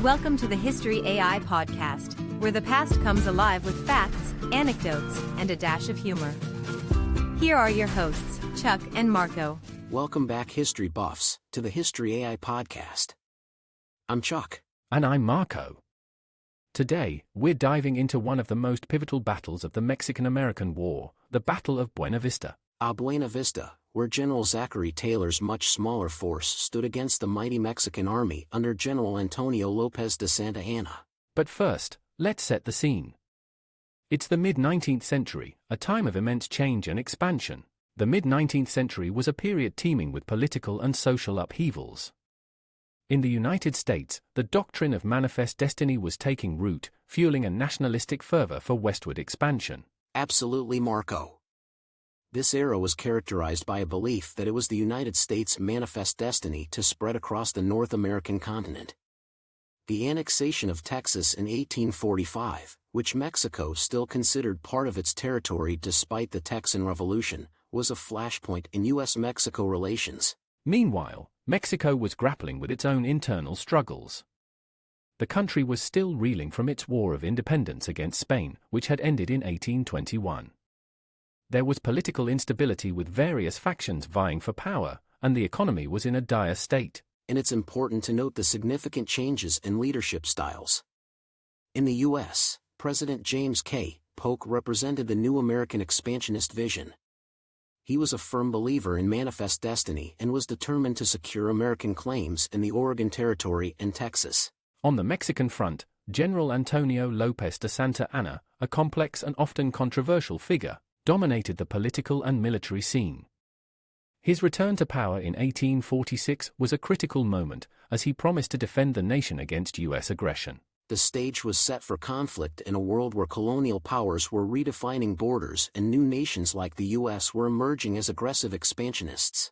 Welcome to the History AI podcast, where the past comes alive with facts, anecdotes, and a dash of humor. Here are your hosts, Chuck and Marco. Welcome back, history buffs, to the History AI podcast. I'm Chuck. And I'm Marco. Today, we're diving into one of the most pivotal battles of the Mexican-American War, the Battle of Buena Vista. Buena Vista, where General Zachary Taylor's much smaller force stood against the mighty Mexican army under General Antonio López de Santa Anna. But first, let's set the scene. It's the mid-19th century, a time of immense change and expansion. The mid-19th century was a period teeming with political and social upheavals. In the United States, the doctrine of manifest destiny was taking root, fueling a nationalistic fervor for westward expansion. Absolutely, Marco. This era was characterized by a belief that it was the United States' manifest destiny to spread across the North American continent. The annexation of Texas in 1845, which Mexico still considered part of its territory despite the Texan Revolution, was a flashpoint in U.S.-Mexico relations. Meanwhile, Mexico was grappling with its own internal struggles. The country was still reeling from its war of independence against Spain, which had ended in 1821. There was political instability with various factions vying for power, and the economy was in a dire state. And it's important to note the significant changes in leadership styles. In the U.S., President James K. Polk represented the new American expansionist vision. He was a firm believer in manifest destiny and was determined to secure American claims in the Oregon Territory and Texas. On the Mexican front, General Antonio López de Santa Anna, a complex and often controversial figure, dominated the political and military scene. His return to power in 1846 was a critical moment, as he promised to defend the nation against U.S. aggression. The stage was set for conflict in a world where colonial powers were redefining borders and new nations like the U.S. were emerging as aggressive expansionists.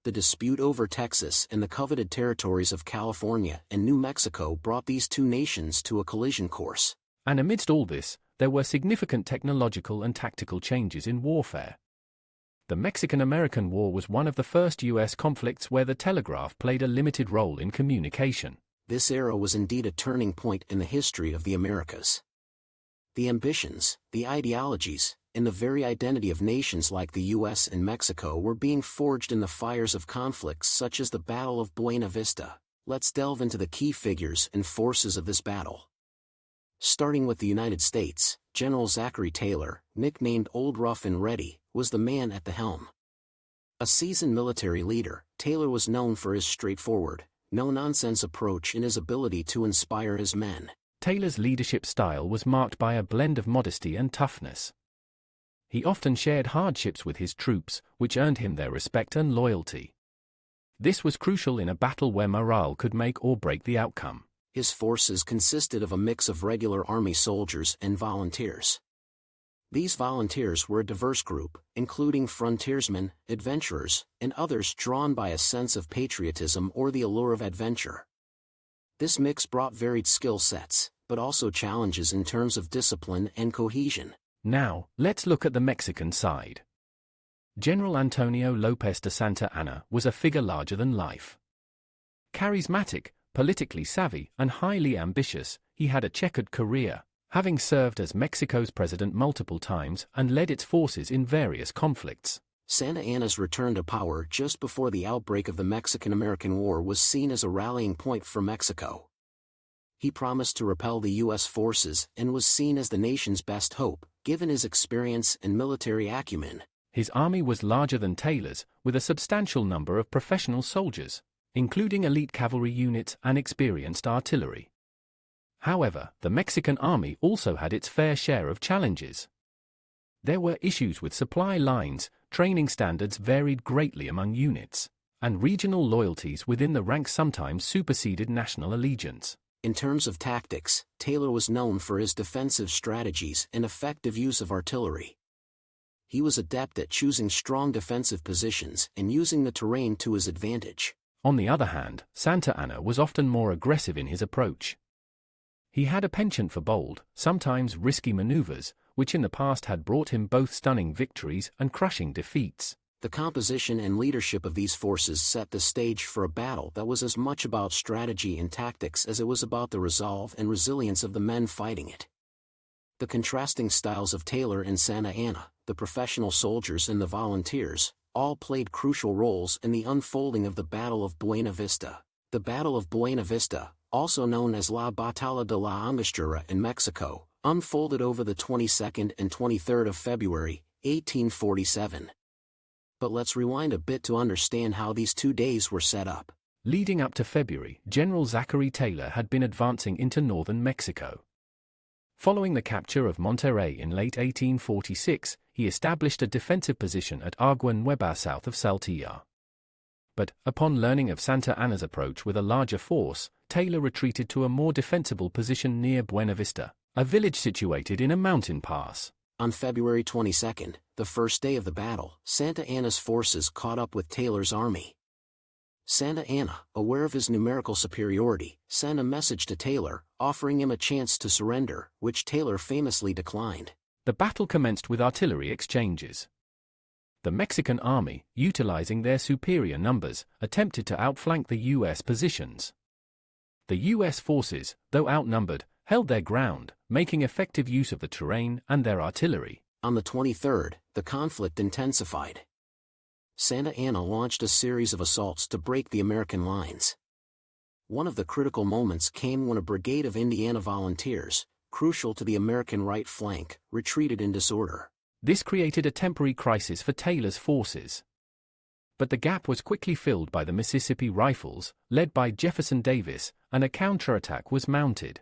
The dispute over Texas and the coveted territories of California and New Mexico brought these two nations to a collision course. And amidst all this, there were significant technological and tactical changes in warfare. The Mexican-American War was one of the first U.S. conflicts where the telegraph played a limited role in communication. This era was indeed a turning point in the history of the Americas. The ambitions, the ideologies, and the very identity of nations like the U.S. and Mexico were being forged in the fires of conflicts such as the Battle of Buena Vista. Let's delve into the key figures and forces of this battle. Starting with the United States, General Zachary Taylor, nicknamed Old Rough and Ready, was the man at the helm. A seasoned military leader, Taylor was known for his straightforward, no-nonsense approach and his ability to inspire his men. Taylor's leadership style was marked by a blend of modesty and toughness. He often shared hardships with his troops, which earned him their respect and loyalty. This was crucial in a battle where morale could make or break the outcome. His forces consisted of a mix of regular army soldiers and volunteers. These volunteers were a diverse group, including frontiersmen, adventurers, and others drawn by a sense of patriotism or the allure of adventure. This mix brought varied skill sets, but also challenges in terms of discipline and cohesion. Now, let's look at the Mexican side. General Antonio López de Santa Anna was a figure larger than life. Charismatic, politically savvy, and highly ambitious, he had a checkered career, having served as Mexico's president multiple times and led its forces in various conflicts. Santa Anna's return to power just before the outbreak of the Mexican-American War was seen as a rallying point for Mexico. He promised to repel the U.S. forces and was seen as the nation's best hope, given his experience and military acumen. His army was larger than Taylor's, with a substantial number of professional soldiers, including elite cavalry units and experienced artillery. However, the Mexican army also had its fair share of challenges. There were issues with supply lines, training standards varied greatly among units, and regional loyalties within the ranks sometimes superseded national allegiance. In terms of tactics, Taylor was known for his defensive strategies and effective use of artillery. He was adept at choosing strong defensive positions and using the terrain to his advantage. On the other hand, Santa Anna was often more aggressive in his approach. He had a penchant for bold, sometimes risky maneuvers, which in the past had brought him both stunning victories and crushing defeats. The composition and leadership of these forces set the stage for a battle that was as much about strategy and tactics as it was about the resolve and resilience of the men fighting it. The contrasting styles of Taylor and Santa Anna, the professional soldiers and the volunteers, all played crucial roles in the unfolding of the Battle of Buena Vista. The Battle of Buena Vista, also known as La Batalla de la Angostura in Mexico, unfolded over the 22nd and 23rd of February, 1847. But let's rewind a bit to understand how these 2 days were set up. Leading up to February, General Zachary Taylor had been advancing into northern Mexico. Following the capture of Monterrey in late 1846, he established a defensive position at Agua Nueva south of Saltillo. But, upon learning of Santa Anna's approach with a larger force, Taylor retreated to a more defensible position near Buena Vista, a village situated in a mountain pass. On February 22, the first day of the battle, Santa Anna's forces caught up with Taylor's army. Santa Anna, aware of his numerical superiority, sent a message to Taylor, offering him a chance to surrender, which Taylor famously declined. The battle commenced with artillery exchanges. The Mexican army, utilizing their superior numbers, attempted to outflank the U.S. positions. The U.S. forces, though outnumbered, held their ground, making effective use of the terrain and their artillery. On the 23rd, the conflict intensified. Santa Anna launched a series of assaults to break the American lines. One of the critical moments came when a brigade of Indiana volunteers, crucial to the American right flank, retreated in disorder. This created a temporary crisis for Taylor's forces. But the gap was quickly filled by the Mississippi Rifles, led by Jefferson Davis, and a counterattack was mounted.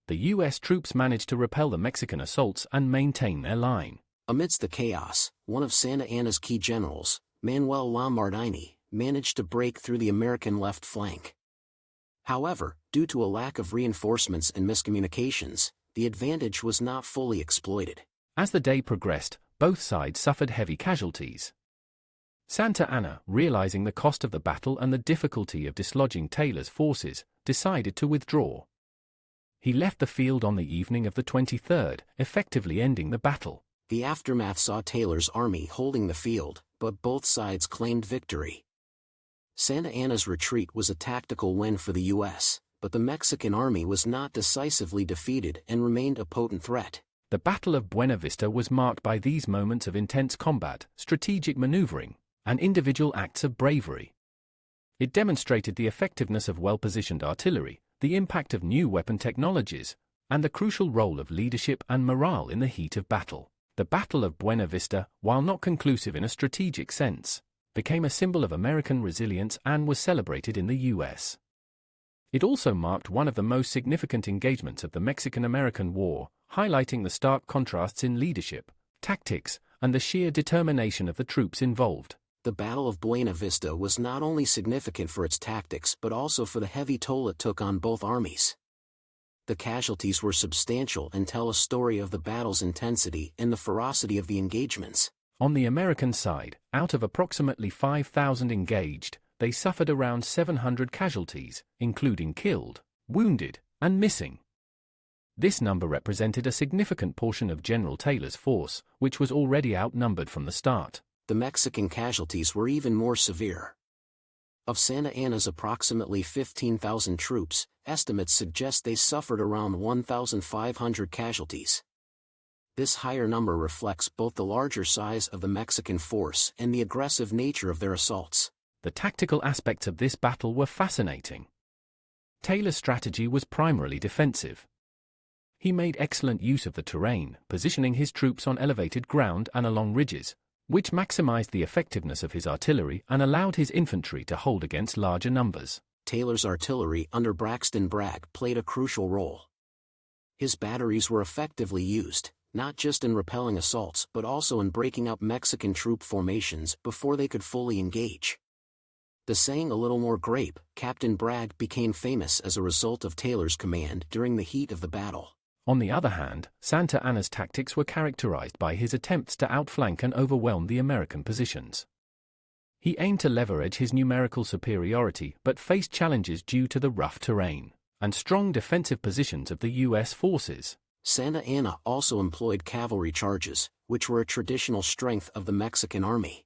The U.S. troops managed to repel the Mexican assaults and maintain their line. Amidst the chaos, one of Santa Anna's key generals, Manuel Lombardini, managed to break through the American left flank. However, due to a lack of reinforcements and miscommunications, the advantage was not fully exploited. As the day progressed, both sides suffered heavy casualties. Santa Anna, realizing the cost of the battle and the difficulty of dislodging Taylor's forces, decided to withdraw. He left the field on the evening of the 23rd, effectively ending the battle. The aftermath saw Taylor's army holding the field, but both sides claimed victory. Santa Anna's retreat was a tactical win for the U.S., but the Mexican army was not decisively defeated and remained a potent threat. The Battle of Buena Vista was marked by these moments of intense combat, strategic maneuvering, and individual acts of bravery. It demonstrated the effectiveness of well-positioned artillery, the impact of new weapon technologies, and the crucial role of leadership and morale in the heat of battle. The Battle of Buena Vista, while not conclusive in a strategic sense, became a symbol of American resilience and was celebrated in the U.S. It also marked one of the most significant engagements of the Mexican-American War, highlighting the stark contrasts in leadership, tactics, and the sheer determination of the troops involved. The Battle of Buena Vista was not only significant for its tactics but also for the heavy toll it took on both armies. The casualties were substantial and tell a story of the battle's intensity and the ferocity of the engagements. On the American side, out of approximately 5,000 engaged, they suffered around 700 casualties, including killed, wounded, and missing. This number represented a significant portion of General Taylor's force, which was already outnumbered from the start. The Mexican casualties were even more severe. Of Santa Anna's approximately 15,000 troops, estimates suggest they suffered around 1,500 casualties. This higher number reflects both the larger size of the Mexican force and the aggressive nature of their assaults. The tactical aspects of this battle were fascinating. Taylor's strategy was primarily defensive. He made excellent use of the terrain, positioning his troops on elevated ground and along ridges, which maximized the effectiveness of his artillery and allowed his infantry to hold against larger numbers. Taylor's artillery under Braxton Bragg played a crucial role. His batteries were effectively used, not just in repelling assaults but also in breaking up Mexican troop formations before they could fully engage. The saying "a little more grape," Captain Bragg became famous as a result of Taylor's command during the heat of the battle. On the other hand, Santa Anna's tactics were characterized by his attempts to outflank and overwhelm the American positions. He aimed to leverage his numerical superiority but faced challenges due to the rough terrain and strong defensive positions of the U.S. forces. Santa Anna also employed cavalry charges, which were a traditional strength of the Mexican army.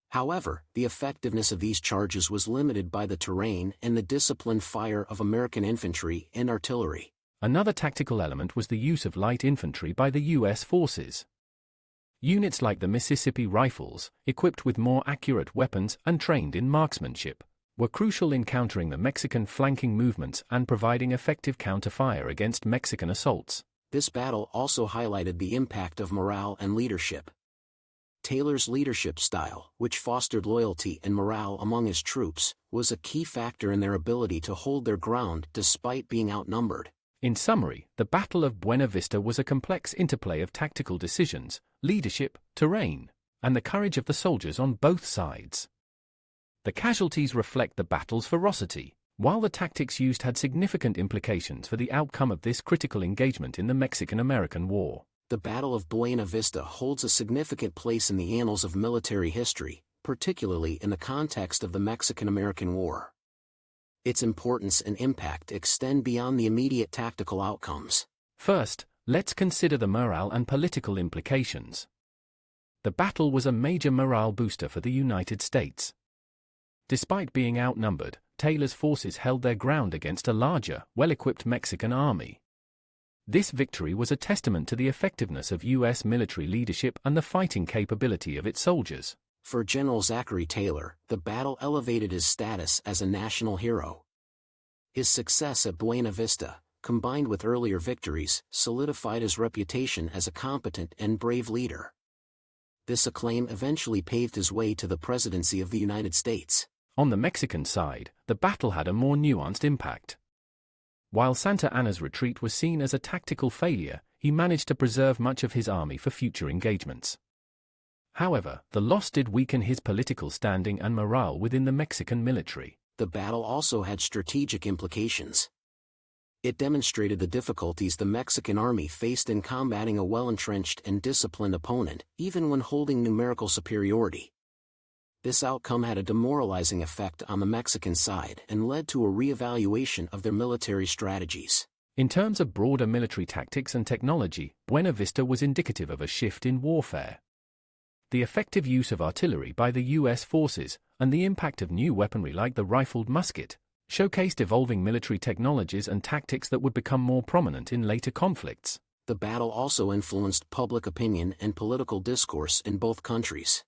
However, the effectiveness of these charges was limited by the terrain and the disciplined fire of American infantry and artillery. Another tactical element was the use of light infantry by the U.S. forces. Units like the Mississippi Rifles, equipped with more accurate weapons and trained in marksmanship, were crucial in countering the Mexican flanking movements and providing effective counterfire against Mexican assaults. This battle also highlighted the impact of morale and leadership. Taylor's leadership style, which fostered loyalty and morale among his troops, was a key factor in their ability to hold their ground despite being outnumbered. In summary, the Battle of Buena Vista was a complex interplay of tactical decisions, leadership, terrain, and the courage of the soldiers on both sides. The casualties reflect the battle's ferocity, while the tactics used had significant implications for the outcome of this critical engagement in the Mexican-American War. The Battle of Buena Vista holds a significant place in the annals of military history, particularly in the context of the Mexican-American War. Its importance and impact extend beyond the immediate tactical outcomes. First, let's consider the morale and political implications. The battle was a major morale booster for the United States. Despite being outnumbered, Taylor's forces held their ground against a larger, well-equipped Mexican army. This victory was a testament to the effectiveness of U.S. military leadership and the fighting capability of its soldiers. For General Zachary Taylor, the battle elevated his status as a national hero. His success at Buena Vista, combined with earlier victories, solidified his reputation as a competent and brave leader. This acclaim eventually paved his way to the presidency of the United States. On the Mexican side, the battle had a more nuanced impact. While Santa Anna's retreat was seen as a tactical failure, he managed to preserve much of his army for future engagements. However, the loss did weaken his political standing and morale within the Mexican military. The battle also had strategic implications. It demonstrated the difficulties the Mexican army faced in combating a well-entrenched and disciplined opponent, even when holding numerical superiority. This outcome had a demoralizing effect on the Mexican side and led to a re-evaluation of their military strategies. In terms of broader military tactics and technology, Buena Vista was indicative of a shift in warfare. The effective use of artillery by the U.S. forces and the impact of new weaponry like the rifled musket showcased evolving military technologies and tactics that would become more prominent in later conflicts. The battle also influenced public opinion and political discourse in both countries.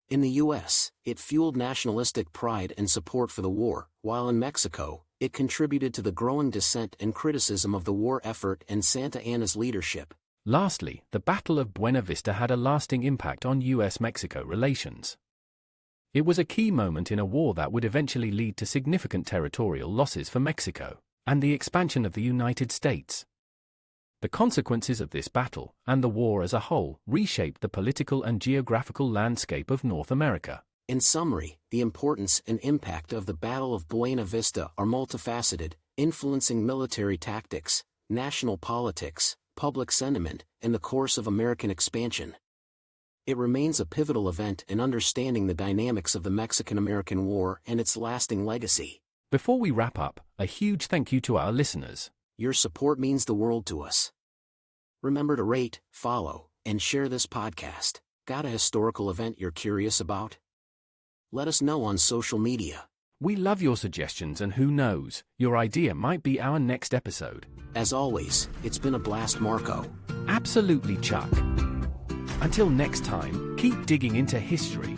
In the U.S., it fueled nationalistic pride and support for the war, while in Mexico, it contributed to the growing dissent and criticism of the war effort and Santa Anna's leadership. Lastly, the Battle of Buena Vista had a lasting impact on U.S.-Mexico relations. It was a key moment in a war that would eventually lead to significant territorial losses for Mexico and the expansion of the United States. The consequences of this battle, and the war as a whole, reshaped the political and geographical landscape of North America. In summary, the importance and impact of the Battle of Buena Vista are multifaceted, influencing military tactics, national politics, public sentiment, and the course of American expansion. It remains a pivotal event in understanding the dynamics of the Mexican-American War and its lasting legacy. Before we wrap up, a huge thank you to our listeners. Your support means the world to us. Remember to rate, follow, and share this podcast. Got a historical event you're curious about? Let us know on social media. We love your suggestions, and who knows, your idea might be our next episode. As always, it's been a blast, Marco. Absolutely, Chuck. Until next time, keep digging into history.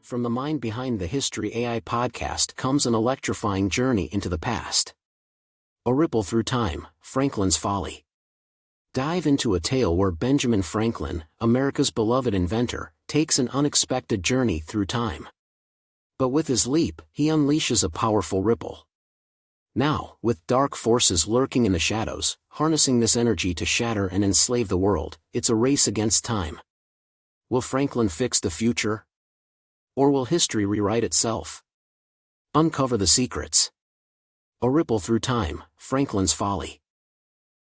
From the mind behind the History AI podcast comes an electrifying journey into the past. A ripple through time, Franklin's Folly. Dive into a tale where Benjamin Franklin, America's beloved inventor, takes an unexpected journey through time. But with his leap, he unleashes a powerful ripple. Now, with dark forces lurking in the shadows, harnessing this energy to shatter and enslave the world, it's a race against time. Will Franklin fix the future? Or will history rewrite itself? Uncover the secrets. A ripple through time, Franklin's Folly.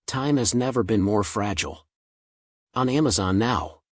Time has never been more fragile. On Amazon now.